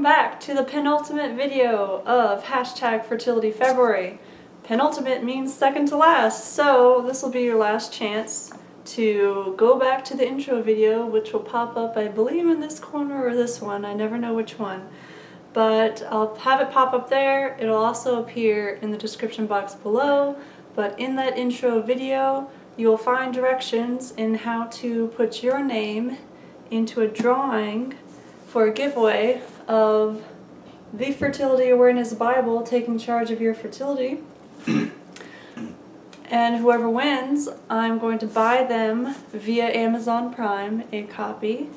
welcome back to the penultimate video of #FertilityFebruary. Penultimate means second to last, so this will be your last chance to go back to the intro video, which will pop up, I believe, in this corner or this one. I never know which one. But I'll have it pop up there. It'll also appear in the description box below. But in that intro video, you will find directions in how to put your name into a drawing for a giveaway of the Fertility Awareness Bible, taking charge of your fertility. And whoever wins, I'm going to buy them via Amazon Prime a copy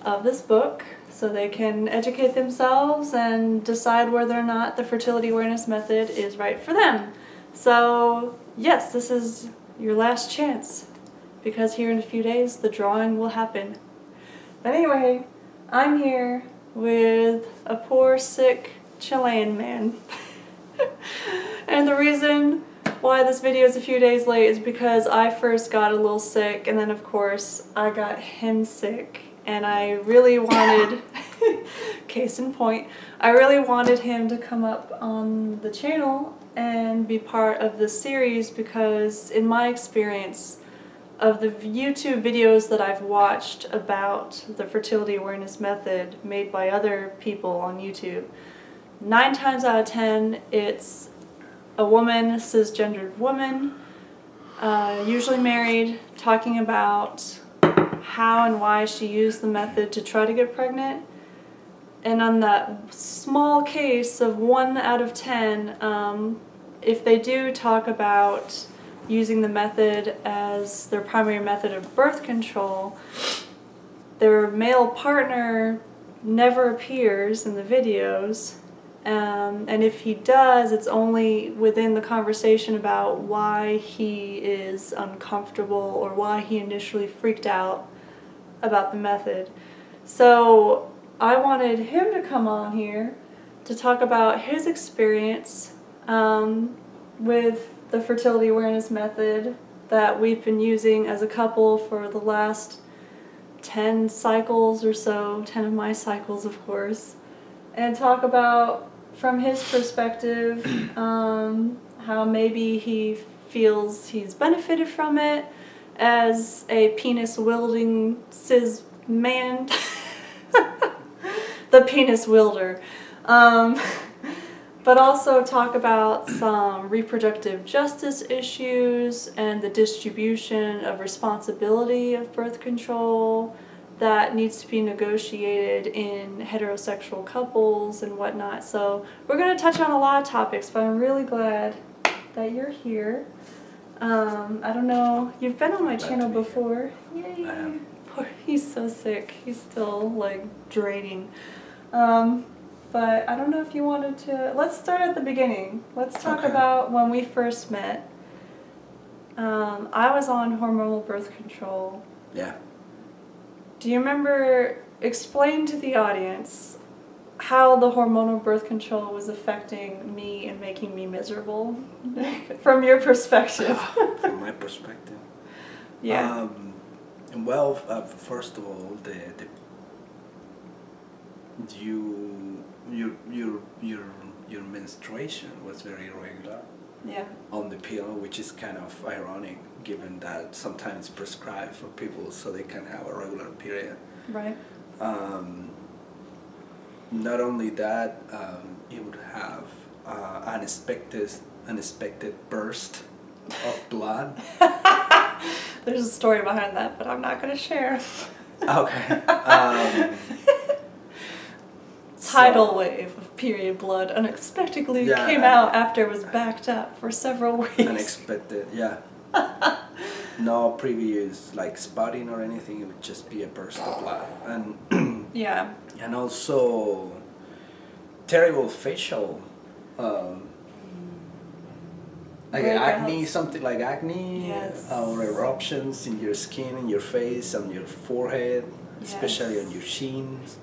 of this book so they can educate themselves and decide whether or not the fertility awareness method is right for them. So yes, this is your last chance, because here in a few days the drawing will happen. But anyway, I'm here with a poor, sick Chilean man. And the reason why this video is a few days late is because I first got a little sick, and then of course I got him sick, and I really wanted, case in point, I really wanted him to come up on the channel and be part of this series, because in my experience of the YouTube videos that I've watched about the fertility awareness method made by other people on YouTube, 9 times out of 10 it's a woman, a cisgendered woman, usually married, talking about how and why she used the method to try to get pregnant. And on that small case of 1 out of 10, if they do talk about using the method as their primary method of birth control, their male partner never appears in the videos. And if he does, it's only within the conversation about why he is uncomfortable or why he initially freaked out about the method. So I wanted him to come on here to talk about his experience with the fertility awareness method that we've been using as a couple for the last 10 cycles or so, 10 of my cycles of course, and talk about from his perspective how maybe he feels he's benefited from it as a penis-wielding cis man. The penis wielder. But also talk about some reproductive justice issues and the distribution of responsibility of birth control that needs to be negotiated in heterosexual couples and whatnot. So we're going to touch on a lot of topics, but I'm really glad that you're here. I don't know, you've been on my channel before. Yay! Poor, he's so sick. He's still like draining. But I don't know if you wanted to, let's start at the beginning. Let's talk about when we first met. I was on hormonal birth control. Yeah. Do you remember, explain to the audience how the hormonal birth control was affecting me and making me miserable from your perspective? From my perspective? Yeah. Well, first of all, your menstruation was very irregular. Yeah. On the pill, which is kind of ironic, given that sometimes it's prescribed for people so they can have a regular period. Right. Not only that, it would have unexpected burst of blood. There's a story behind that, but I'm not going to share. Okay. Tidal wave of period blood unexpectedly came out after it was backed up for several weeks. Unexpected, yeah. No previous like spotting or anything, it would just be a burst of blood. And yeah. And also terrible facial like acne, something like acne, yes. Or eruptions in your skin, in your face, on your forehead, especially on your shins.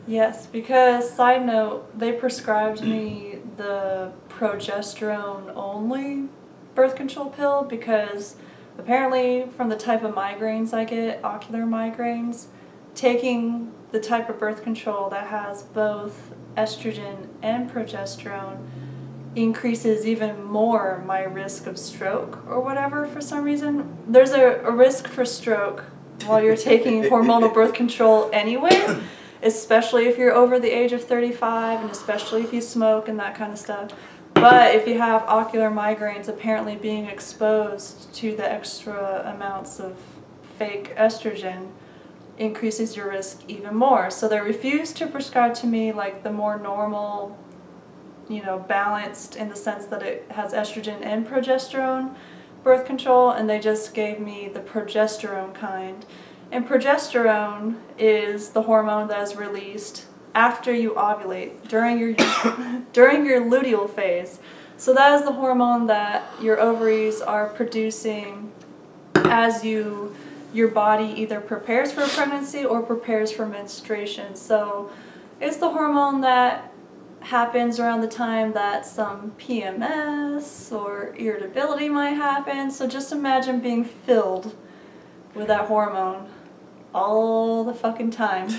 Yes, because, side note, they prescribed me the progesterone only birth control pill because apparently from the type of migraines I get, ocular migraines, taking the type of birth control that has both estrogen and progesterone increases even more my risk of stroke or whatever for some reason. There's a risk for stroke while you're taking hormonal birth control anyway, especially if you're over the age of 35 and especially if you smoke and that kind of stuff. But if you have ocular migraines, apparently being exposed to the extra amounts of fake estrogen increases your risk even more. So they refused to prescribe to me like the more normal, you know, balanced in the sense that it has estrogen and progesterone birth control, and they just gave me the progesterone kind. And progesterone is the hormone that is released after you ovulate, during your during your luteal phase. So that is the hormone that your ovaries are producing as your body either prepares for a pregnancy or prepares for menstruation. So it's the hormone that happens around the time that some PMS or irritability might happen. So just imagine being filled with that hormone all the fucking time.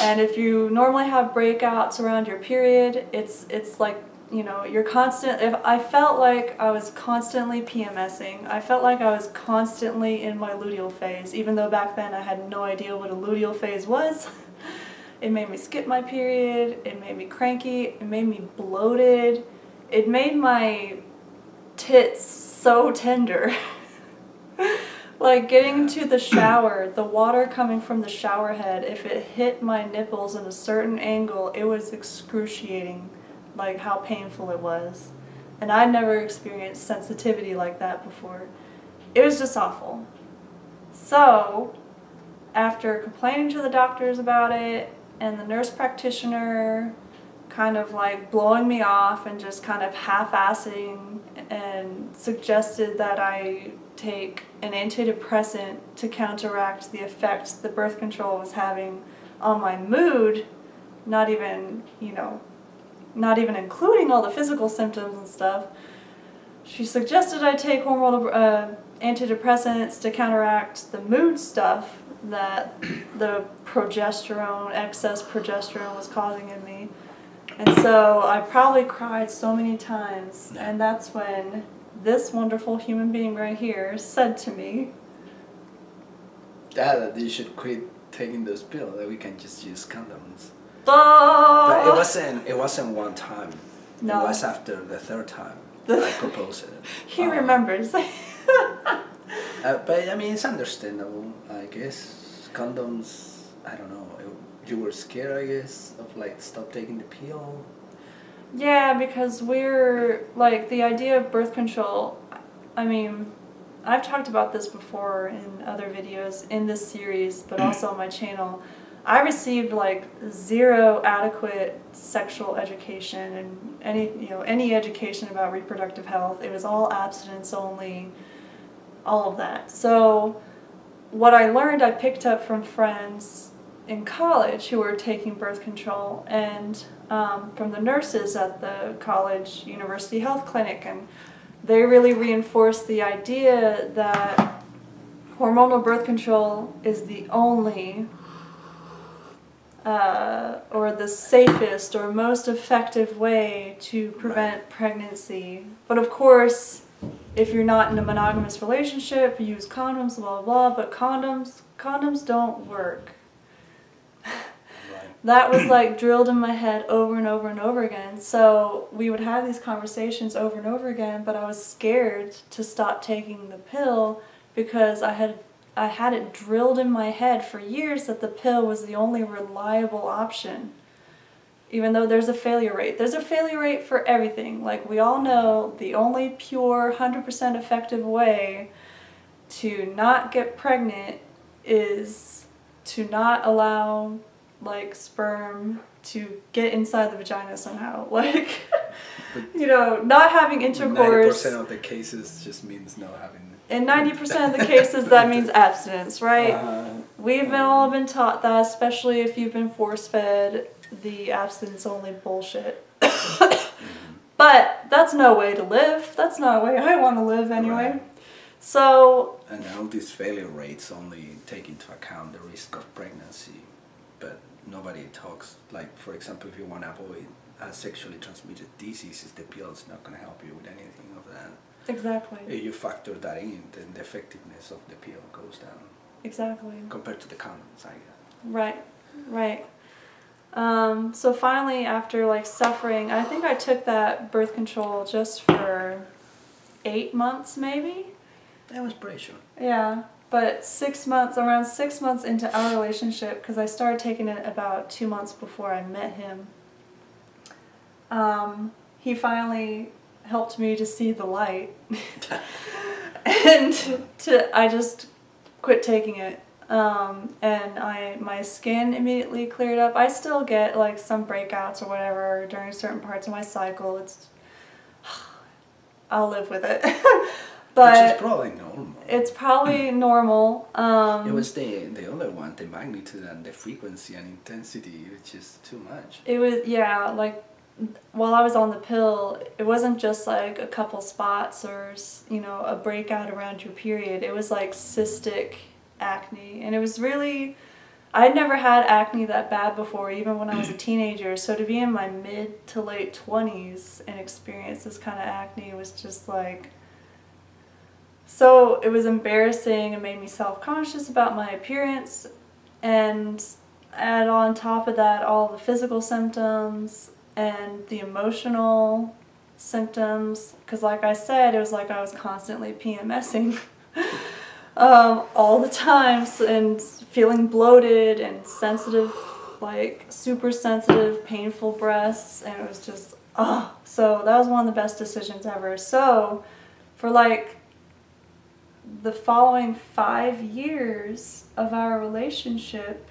And if you normally have breakouts around your period, it's like, you know, you're constant. If I felt like I was constantly PMSing, I felt like I was constantly in my luteal phase, even though back then I had no idea what a luteal phase was. It made me skip my period, it made me cranky, it made me bloated, it made my tits so tender. Like getting to the shower, the water coming from the shower head, if it hit my nipples in a certain angle, it was excruciating, like how painful it was. And I'd never experienced sensitivity like that before. It was just awful. So, after complaining to the doctors about it, and the nurse practitioner kind of like blowing me off and just kind of half-assing and suggested that I take an antidepressant to counteract the effects the birth control was having on my mood, not even, you know, not even including all the physical symptoms and stuff. She suggested I take hormonal antidepressants to counteract the mood stuff that the progesterone, excess progesterone was causing in me. And so I probably cried so many times, and that's when this wonderful human being right here said to me, Dad, you should quit taking those pills, that we can just use condoms. oh! But it wasn't one time. No. It was after the third time I proposed it. He remembers. But I mean, it's understandable, I guess. Condoms, I don't know. You were scared, I guess, of like stop taking the pill. Yeah, because we're like the idea of birth control. I mean, I've talked about this before in other videos in this series, but also on my channel. I received like zero adequate sexual education and any education about reproductive health. It was all abstinence only, all of that. So what I learned I picked up from friends in college who were taking birth control, and from the nurses at the college university health clinic, and they really reinforced the idea that hormonal birth control is the only or the safest or most effective way to prevent pregnancy. But of course, if you're not in a monogamous relationship, use condoms, blah, blah, blah, but condoms don't work. That was like drilled in my head over and over and over again. So we would have these conversations over and over again, but I was scared to stop taking the pill because I had it drilled in my head for years that the pill was the only reliable option. Even though there's a failure rate. There's a failure rate for everything. Like we all know, the only pure 100% effective way to not get pregnant is to not allow like sperm to get inside the vagina somehow. Like, not having intercourse. 90% of the cases just means no having. In 90% of the cases, that means abstinence, right? We've all been taught that, especially if you've been force-fed the abstinence-only bullshit. But that's no way to live. That's not a way I want to live anyway. Right. So. And all these failure rates only take into account the risk of pregnancy. but nobody talks. Like, for example, if you want to avoid a sexually transmitted diseases, the pill's not going to help you with anything of that. Exactly. If you factor that in, then the effectiveness of the pill goes down. Exactly. Compared to the condoms, I guess. Right, right. So finally, after like suffering, I think I took that birth control just for 8 months, maybe. That was pretty short. Yeah, but 6 months, around 6 months into our relationship, because I started taking it about 2 months before I met him. He finally helped me to see the light, and I just quit taking it. And my skin immediately cleared up. I still get like some breakouts or whatever during certain parts of my cycle. I'll live with it. But which is probably normal. It's probably normal. It was the other one, the magnitude and the frequency and intensity, which is too much. It was, yeah, like while I was on the pill, it wasn't just like a couple spots or, you know, a breakout around your period. It was like cystic acne, and it was really, I'd never had acne that bad before, even when I was a teenager. So to be in my mid to late 20s and experience this kind of acne was just like, so it was embarrassing and made me self-conscious about my appearance, and add on top of that all the physical symptoms and the emotional symptoms, because like I said, it was like I was constantly PMSing all the time, and feeling bloated and sensitive, like super sensitive, painful breasts, and it was just, so that was one of the best decisions ever. So for like the following 5 years of our relationship,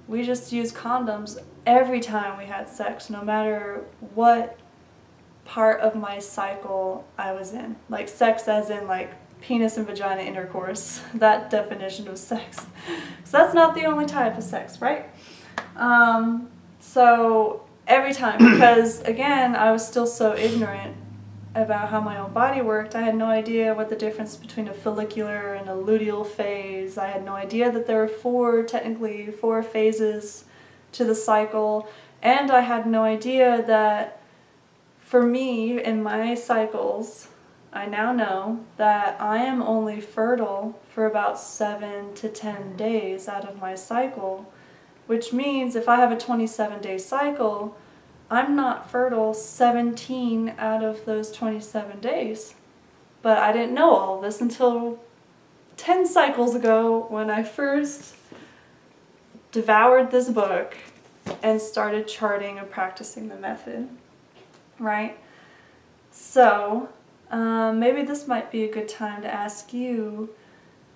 we just used condoms every time we had sex, no matter what part of my cycle I was in. Like sex as in like penis and vagina intercourse, that definition of sex. So that's not the only type of sex, right? So every time, because again, I was still so ignorant about how my own body worked. I had no idea what the difference between a follicular and a luteal phase. I had no idea that there were technically four phases to the cycle, and I had no idea that for me, in my cycles, I now know that I am only fertile for about 7 to 10 days out of my cycle, which means if I have a 27-day cycle, I'm not fertile 17 out of those 27 days. But I didn't know all this until 10 cycles ago, when I first devoured this book and started charting and practicing the method, right? So maybe this might be a good time to ask you,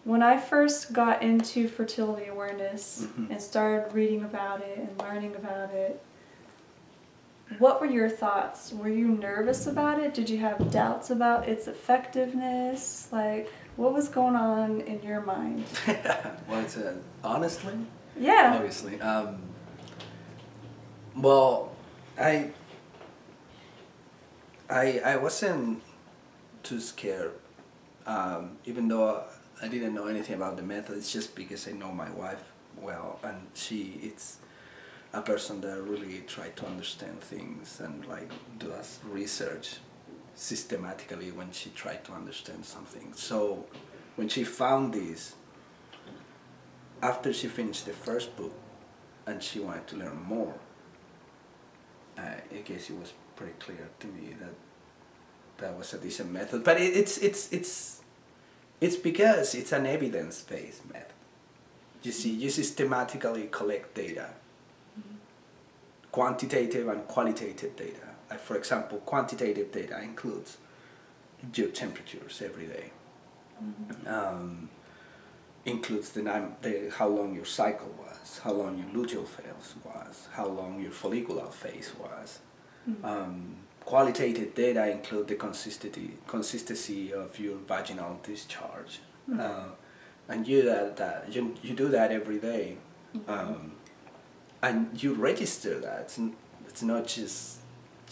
when I first got into fertility awareness and started reading about it and learning about it, what were your thoughts? Were you nervous about it? Did you have doubts about its effectiveness? Like, what was going on in your mind? Well, honestly? Yeah. Obviously. Well, I wasn't too scared, even though I didn't know anything about the method. It's just because I know my wife well, and it's a person that really tried to understand things and like does research systematically when she tried to understand something. So when she found this, after she finished the first book and she wanted to learn more, I guess it was pretty clear to me that that was a decent method. But it's because it's an evidence-based method. You see, you systematically collect data, quantitative and qualitative data. Like for example, quantitative data includes your temperatures every day. Includes how long your cycle was, how long your luteal phase was, how long your follicular phase was. Qualitative data include the consistency of your vaginal discharge, and you do that every day, and you register that. It's not just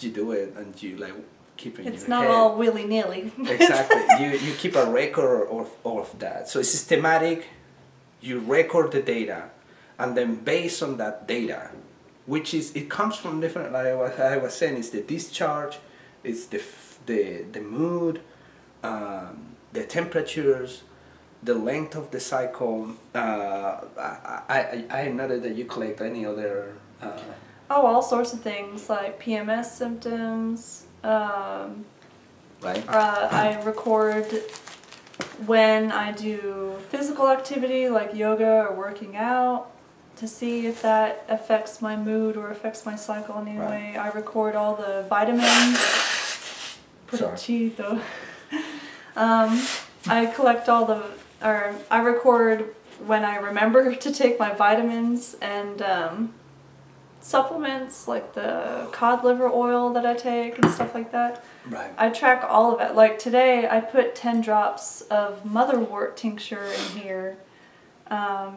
you do it and you like keep it in your head. It's not all willy-nilly. Exactly. You keep a record of that. So it's systematic. You record the data, And then based on that data, which is, it comes from different, like I was saying, it's the discharge, it's the mood, the temperatures, the length of the cycle. I noted that you collect any other... all sorts of things like PMS symptoms. Right. I record when I do physical activity like yoga or working out to see if that affects my mood or affects my cycle in any way. I record all the vitamins. Prochito. I collect all the, or I record when I remember to take my vitamins and supplements like the cod liver oil that I take and stuff like that. Right. I track all of it. Like today I put 10 drops of motherwort tincture in here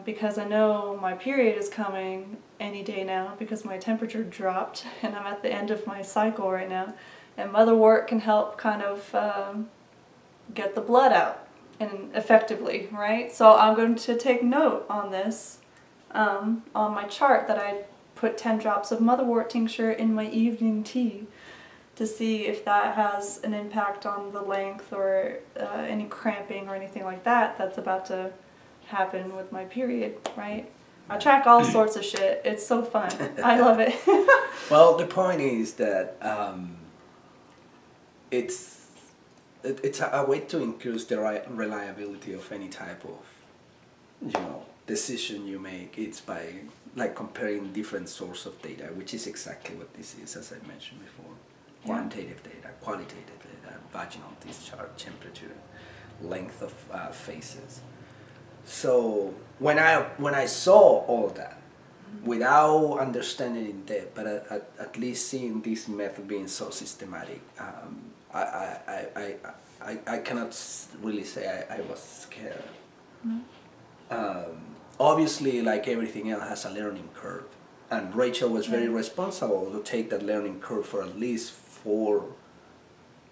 because I know my period is coming any day now because my temperature dropped and I'm at the end of my cycle right now. And motherwort can help kind of get the blood out and effectively, right? So I'm going to take note on this on my chart that I put 10 drops of motherwort tincture in my evening tea to see if that has an impact on the length or any cramping or anything like that that's about to happen with my period, right? I track all sorts of shit. It's so fun. I love it. Well, the point is that it's a way to increase the reliability of any type of, decision you make. It's by like comparing different sources of data, which is exactly what this is, as I mentioned before. Quantitative data, qualitative data, vaginal discharge, temperature, length of phases. So when I saw all that, without understanding in depth, but at least seeing this method being so systematic, I cannot really say I was scared. Obviously, like everything else, has a learning curve, and Rachel was very responsible to take that learning curve for at least 4.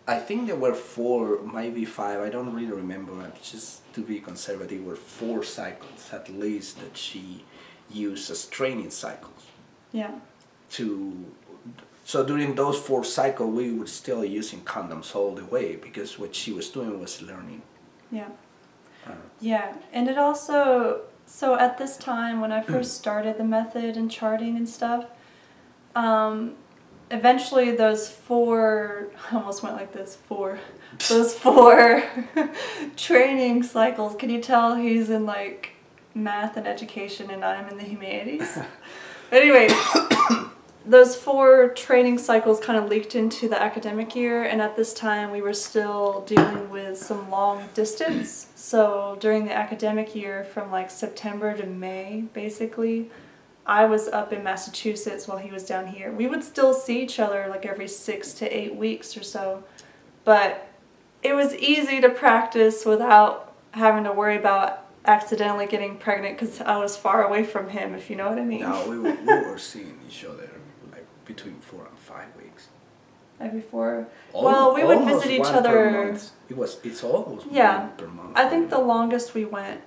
I think there were 4, maybe 5. I don't really remember. Just to be conservative, were 4 cycles at least that she used as training cycles. Yeah. So during those 4 cycles, we were still using condoms all the way because what she was doing was learning. Yeah. Yeah, and it also, so at this time when I first started the method and charting and stuff, eventually those 4, I almost went like this, those 4 training cycles, can you tell he's in like math and education and I'm in the humanities? Anyway, those 4 training cycles kind of leaked into the academic year, and at this time we were still dealing with some long distance. So during the academic year from like September to May, basically, I was up in Massachusetts while he was down here. We would still see each other like every 6 to 8 weeks or so, but it was easy to practice without having to worry about accidentally getting pregnant because I was far away from him, if you know what I mean. No, we were seeing each other like between 4 and 5 weeks. Like before. Well, we would visit each other. It's almost one per month. I think the longest we went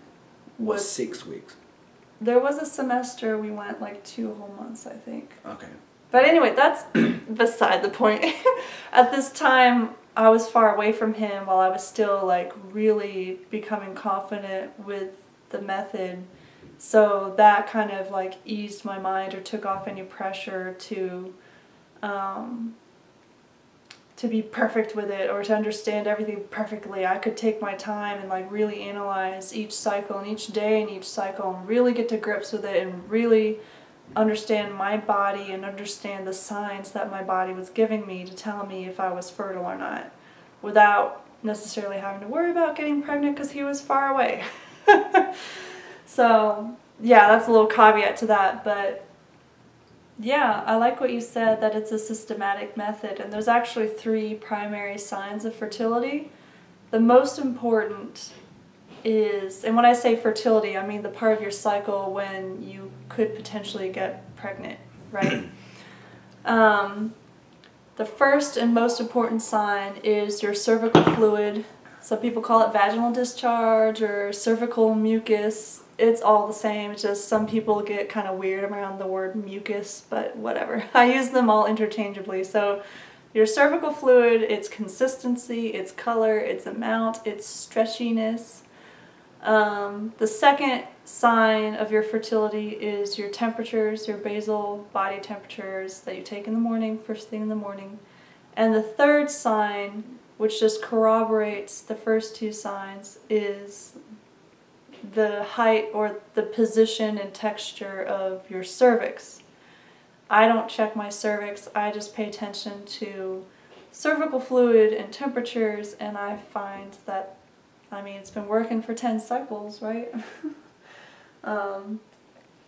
was 6 weeks. There was a semester we went like 2 whole months, I think. Okay. But anyway, that's beside the point. At this time, I was far away from him while I was still like really becoming confident with the method. So that kind of like eased my mind or took off any pressure to be perfect with it or to understand everything perfectly. I could take my time and like really analyze each cycle and each day and each cycle and really get to grips with it and really understand my body and understand the signs that my body was giving me to tell me if I was fertile or not without necessarily having to worry about getting pregnant because he was far away. So yeah, that's a little caveat to that, but yeah, I like what you said, that it's a systematic method, and there's actually 3 primary signs of fertility. The most important is, and when I say fertility, I mean the part of your cycle when you could potentially get pregnant, right? The first and most important sign is your cervical fluid. Some people call it vaginal discharge or cervical mucus. it's all the same. It's just some people get kind of weird around the word mucus, but whatever. I use them all interchangeably. So your cervical fluid, its consistency, its color, its amount, its stretchiness. The second sign of your fertility is your temperatures, your basal body temperatures that you take in the morning, first thing in the morning. And the third sign, which just corroborates the first two signs, is the height or the position and texture of your cervix. I don't check my cervix, I just pay attention to cervical fluid and temperatures, and I find that, I mean, it's been working for 10 cycles, right?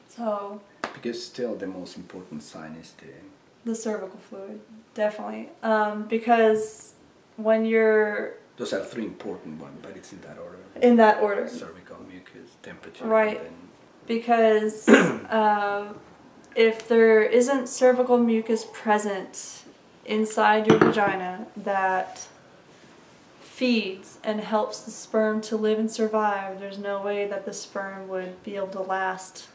So Because still the most important sign is the cervical fluid, definitely. Because when you're... Those are three important ones, but it's in that order. In that order. Cervical, mucus, temperature. Right. And then Because if there isn't cervical mucus present inside your vagina that feeds and helps the sperm to live and survive, there's no way that the sperm would be able to last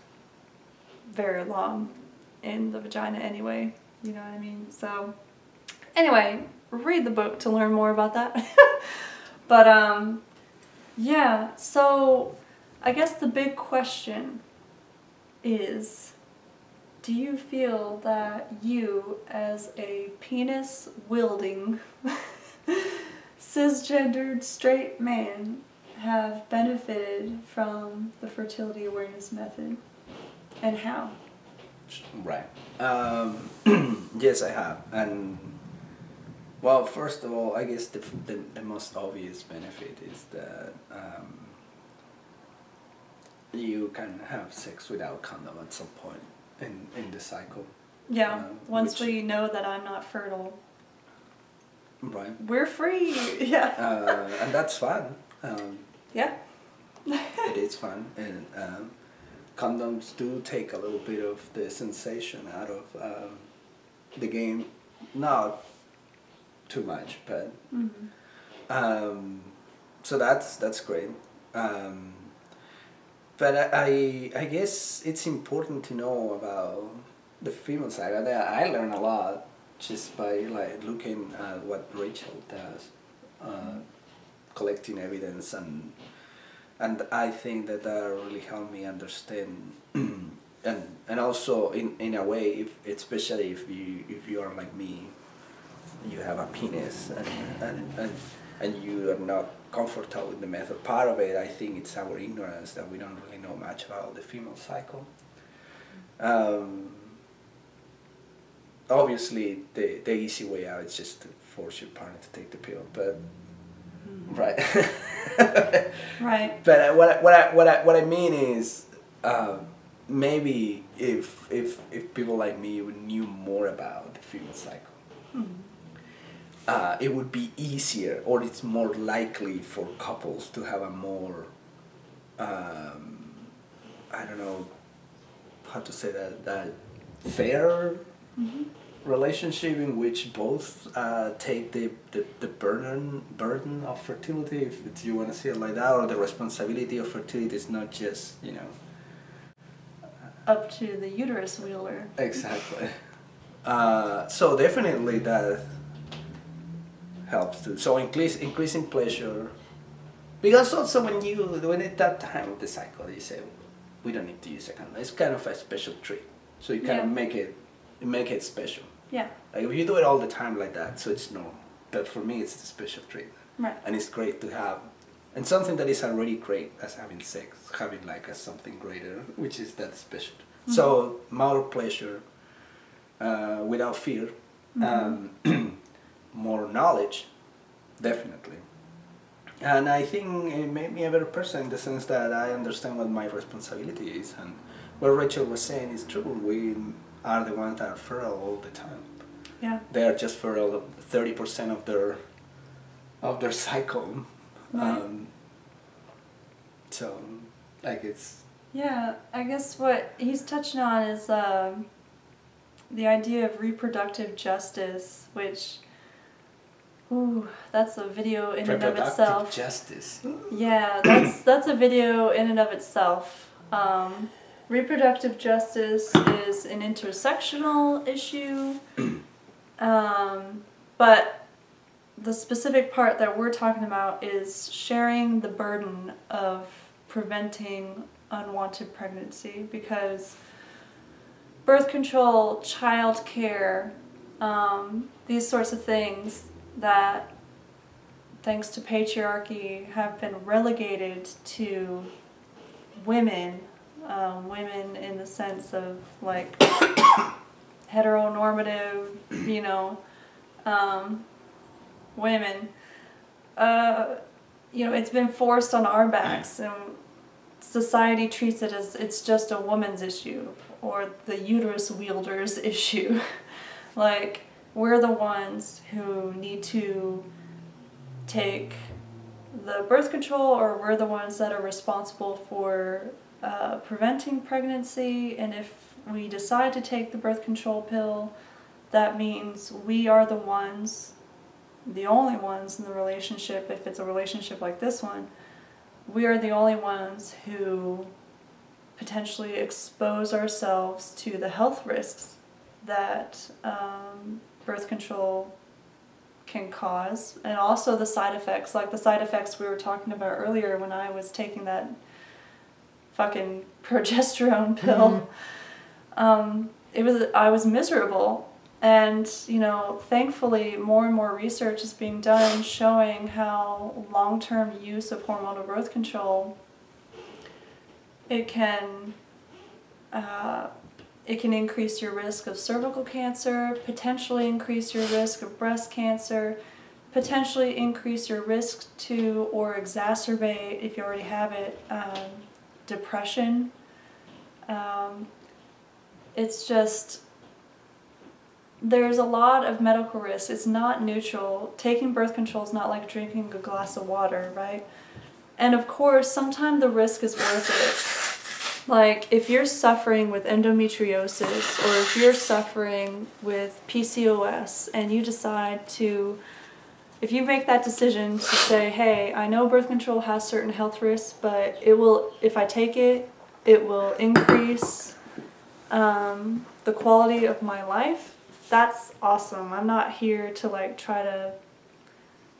very long in the vagina anyway. You know what I mean? So, anyway, read the book to learn more about that. But, yeah, so I guess the big question is, do you feel that you, as a penis-wielding, cisgendered straight man, have benefited from the fertility awareness method, and how? Right. Yes, I have. And, well, first of all, I guess the most obvious benefit is that you can have sex without condom at some point in the cycle. Yeah, once we know that I'm not fertile. Right. We're free, yeah. And that's fun. Yeah. It is fun. And condoms do take a little bit of the sensation out of the game. Not too much, but so that's great. But I guess it's important to know about the female side. I learn a lot just by like looking at what Rachel does, collecting evidence, and I think that really helped me understand, and also in a way, especially if you are like me, you have a penis and you are not comfortable with the method. Part of it, I think, it's our ignorance that we don't really know much about the female cycle. Obviously, the easy way out is just to force your partner to take the pill, but right. Right. But what I mean is, maybe if people like me knew more about the female cycle, it would be easier, or it's more likely for couples to have a more, I don't know how to say that fair relationship in which both take the burden of fertility, if you want to see it like that, or the responsibility of fertility is not just, you know, up to the uterus wielder. Exactly. So definitely that helps too. So increasing pleasure, because also when at that time of the cycle you say we don't need to use a condom, it's kind of a special treat. So you kind of make it special. Yeah. Like if you do it all the time like that, so it's normal. But for me, it's the special treat. Right. And it's great to have, and something that is already great as having sex, having like a something greater, which is that special. So more pleasure, without fear, more knowledge, definitely. And I think it made me a better person in the sense that I understand what my responsibility is, and what Rachel was saying is true. We are the ones that are fertile all the time. Yeah. They are just fertile 30% of their cycle. Right. So, like it's. Yeah, I guess what he's touching on is the idea of reproductive justice, which, ooh, that's a video in and of itself. Reproductive justice. Yeah, that's a video in and of itself. Reproductive justice is an intersectional issue, but the specific part that we're talking about is sharing the burden of preventing unwanted pregnancy, because birth control, child care, these sorts of things that, thanks to patriarchy, have been relegated to women, women in the sense of like heteronormative, you know, women, you know, it's been forced on our backs, and society treats it as it's just a woman's issue, or the uterus wielder's issue. Like, we're the ones who need to take the birth control, or we're the ones that are responsible for preventing pregnancy, and if we decide to take the birth control pill, that means we are the ones, the only ones in the relationship, if it's a relationship like this one, we are the only ones who potentially expose ourselves to the health risks that birth control can cause, and also the side effects, like the side effects we were talking about earlier when I was taking that fucking progesterone pill. I was miserable. And, you know, thankfully more and more research is being done showing how long-term use of hormonal birth control, it can increase your risk of cervical cancer, potentially increase your risk of breast cancer, potentially increase your risk to, or exacerbate, if you already have it, depression. It's just, there's a lot of medical risks. It's not neutral. Taking birth control is not like drinking a glass of water, right? And of course, sometimes the risk is worth it. Like, if you're suffering with endometriosis, or if you're suffering with PCOS, and you decide to, if you make that decision to say, hey, I know birth control has certain health risks, but it will, if I take it, it will increase the quality of my life, that's awesome. I'm not here to like try to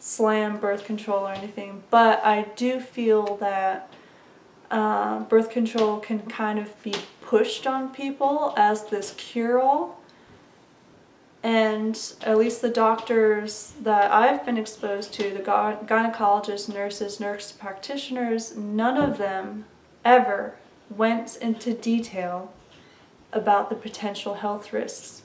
slam birth control or anything, but I do feel that birth control can kind of be pushed on people as this cure-all, and at least the doctors that I've been exposed to, the gynecologists, nurses, nurse practitioners, none of them ever went into detail about the potential health risks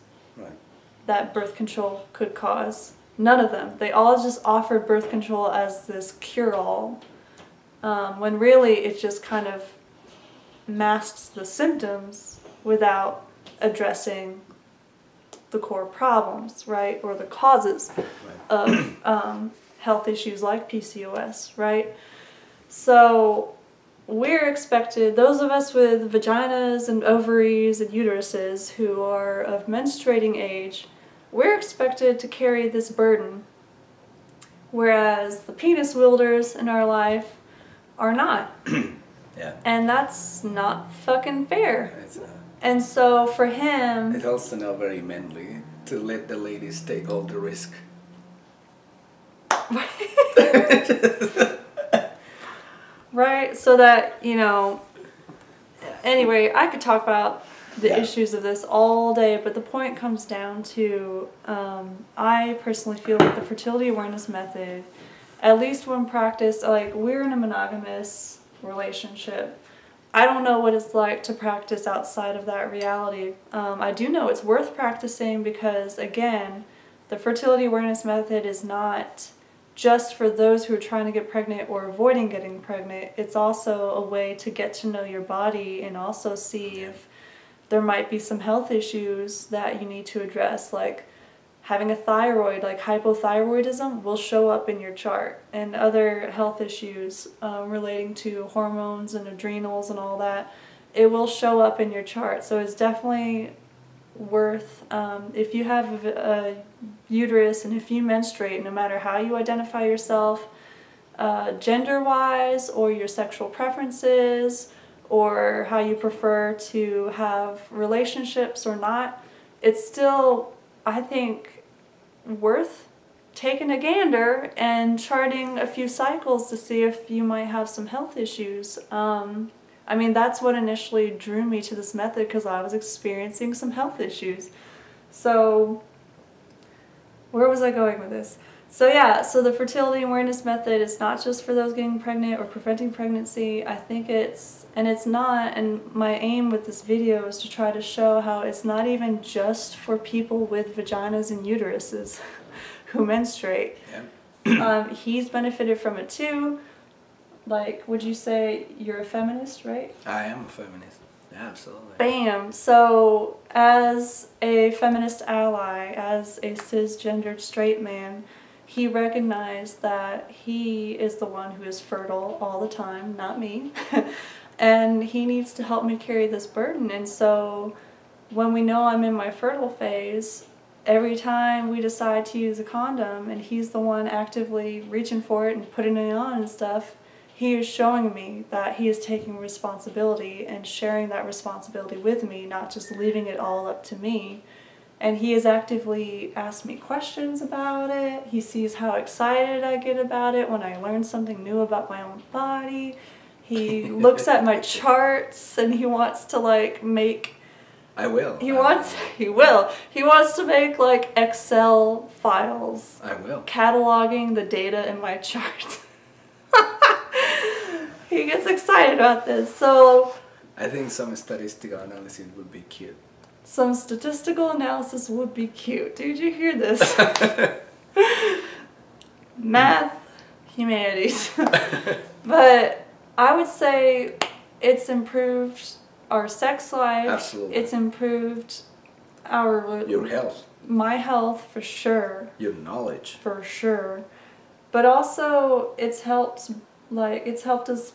that birth control could cause. None of them. They all just offered birth control as this cure-all, when really it just kind of masks the symptoms without addressing the core problems, right? Or the causes of health issues like PCOS, right? So we're expected, those of us with vaginas and ovaries and uteruses who are of menstruating age, we're expected to carry this burden, whereas the penis wielders in our life are not. Yeah. And that's not fucking fair. And so for him, it's also not very manly to let the ladies take all the risk. Right, so that, you know, anyway, I could talk about the issues of this all day, but the point comes down to, I personally feel that the fertility awareness method, at least when practiced, like, we're in a monogamous relationship. I don't know what it's like to practice outside of that reality. I do know it's worth practicing because, again, the fertility awareness method is not just for those who are trying to get pregnant or avoiding getting pregnant. It's also a way to get to know your body and also see if there might be some health issues that you need to address, like having a thyroid, like hypothyroidism will show up in your chart, and other health issues relating to hormones and adrenals and all that, it will show up in your chart. So it's definitely worth, if you have a uterus and if you menstruate, no matter how you identify yourself, gender-wise or your sexual preferences, or how you prefer to have relationships or not, it's still, I think, worth taking a gander and charting a few cycles to see if you might have some health issues. I mean, that's what initially drew me to this method, because I was experiencing some health issues. So, where was I going with this? So yeah, so the fertility awareness method is not just for those getting pregnant or preventing pregnancy. I think it's not, and my aim with this video is to try to show how it's not even just for people with vaginas and uteruses who menstruate. Yeah. He's benefited from it too. Like, would you say you're a feminist, right? I am a feminist. Yeah, absolutely. Bam! So, as a feminist ally, as a cisgendered straight man, he recognized that he is the one who is fertile all the time, not me. And he needs to help me carry this burden. And so, when we know I'm in my fertile phase, every time we decide to use a condom and he's the one actively reaching for it and putting it on and stuff, he is showing me that he is taking responsibility and sharing that responsibility with me, not just leaving it all up to me. And he has actively asked me questions about it. He sees how excited I get about it when I learn something new about my own body. He looks at my charts and he wants to like make... I will. He wants to make like Excel files. I will. Cataloging the data in my charts. He gets excited about this, so... I think some statistical analysis would be cute. Some statistical analysis would be cute. Did you hear this? Math, humanities. But I would say it's improved our sex life. Absolutely. It's improved our... Your health. My health, for sure. Your knowledge. For sure. But also, it's helped us,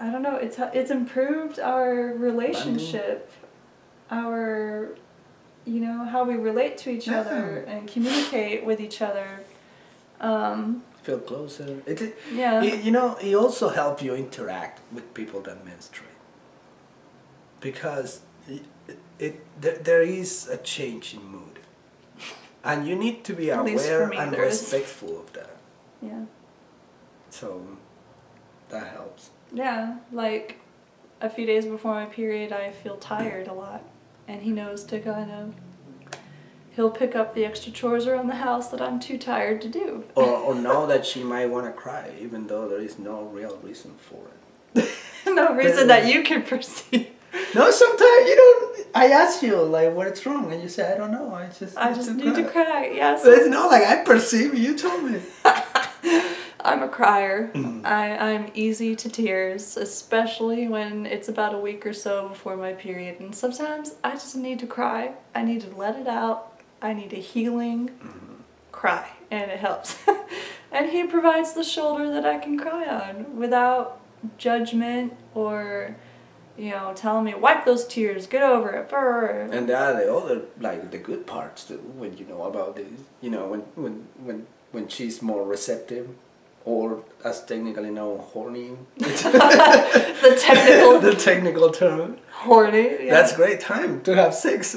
I don't know, it's improved our relationship, our, you know, how we relate to each other and communicate with each other. Feel closer. Yeah. You know, it also helps you interact with people that menstruate. Because there is a change in mood. And you need to be aware and respectful of that. Yeah. So, that helps. Yeah, like a few days before my period I feel tired a lot. And he knows to kind of... He'll pick up the extra chores around the house that I'm too tired to do. Or know that she might want to cry, even though there is no real reason for it. No reason that you can perceive. No, sometimes you don't. I ask you, like, what's wrong? And you say, I don't know. I just need to cry. Yes. But it's not like I perceive. You told me. I'm a crier. I'm easy to tears, especially when it's about a week or so before my period. And sometimes I just need to cry. I need to let it out. I need a healing cry. And it helps. And he provides the shoulder that I can cry on without judgment or... You know, telling me, wipe those tears, get over it. Brr. And there are the other, like, the good parts too, when you know about this. You know, when she's more receptive, or as technically known, horny. the technical term. Horny, yeah. That's a great time to have sex.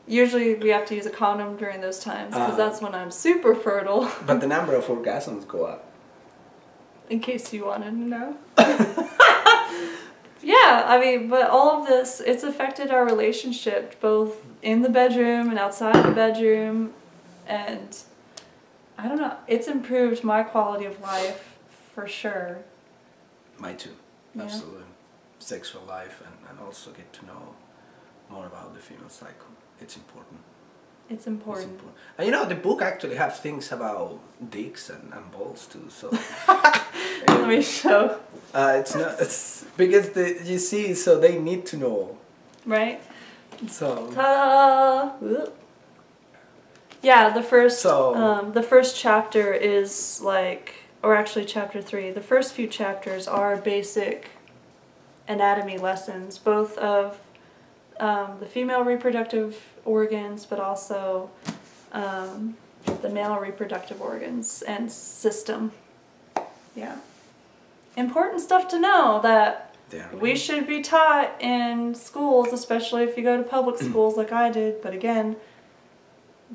Usually we have to use a condom during those times, because that's when I'm super fertile. But the number of orgasms go up. In case you wanted to know. Yeah, I mean, but all of this, it's affected our relationship, both in the bedroom and outside the bedroom, and I don't know, it's improved my quality of life for sure. Mine too, yeah. Absolutely. Sexual life and also get to know more about the female cycle. It's important. It's important. And you know, the book actually has things about dicks and balls too. So let me show. It's because you see, so they need to know. Right. So. Ta-da! Yeah, the first chapter is like, or actually chapter 3. The first few chapters are basic anatomy lessons, both of the female reproductive organs, but also the male reproductive organs and system. Yeah. important stuff to know that Definitely. we should be taught in schools, especially if you go to public schools like I did. But again,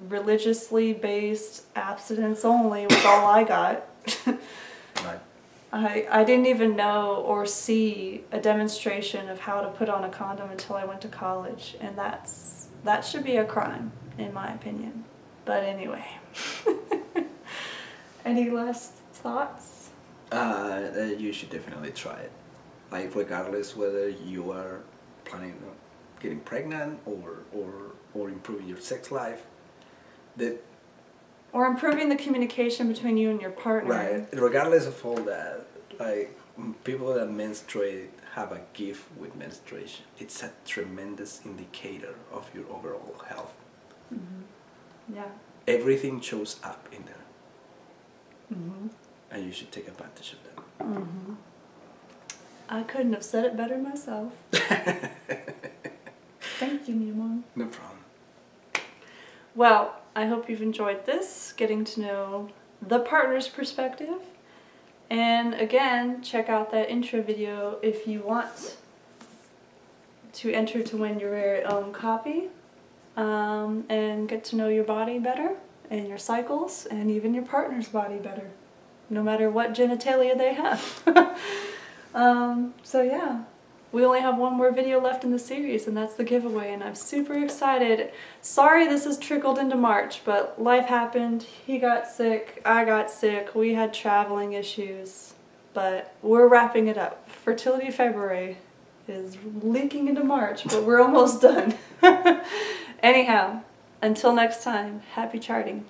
religiously based abstinence only was all I got. Right. I didn't even know or see a demonstration of how to put on a condom until I went to college, and that should be a crime, in my opinion. But anyway. Any last thoughts? You should definitely try it. Like, regardless whether you are planning on getting pregnant or improving your sex life, Or improving the communication between you and your partner. right. Regardless of all that, like, people that menstruate have a gift with menstruation. It's a tremendous indicator of your overall health. Mm-hmm. Yeah. Everything shows up in there. Mm-hmm. And you should take advantage of that. Mm-hmm. I couldn't have said it better myself. Thank you, Mimon. No problem. Well, I hope you've enjoyed this, getting to know the partner's perspective. And again, check out that intro video if you want to enter to win your very own copy, and get to know your body better and your cycles and even your partner's body better, no matter what genitalia they have. So yeah, we only have one more video left in the series, and that's the giveaway, and I'm super excited. Sorry this has trickled into March, but life happened. He got sick, I got sick, we had traveling issues, but we're wrapping it up. Fertility February is leaking into March, but we're almost done. Anyhow, until next time, happy charting.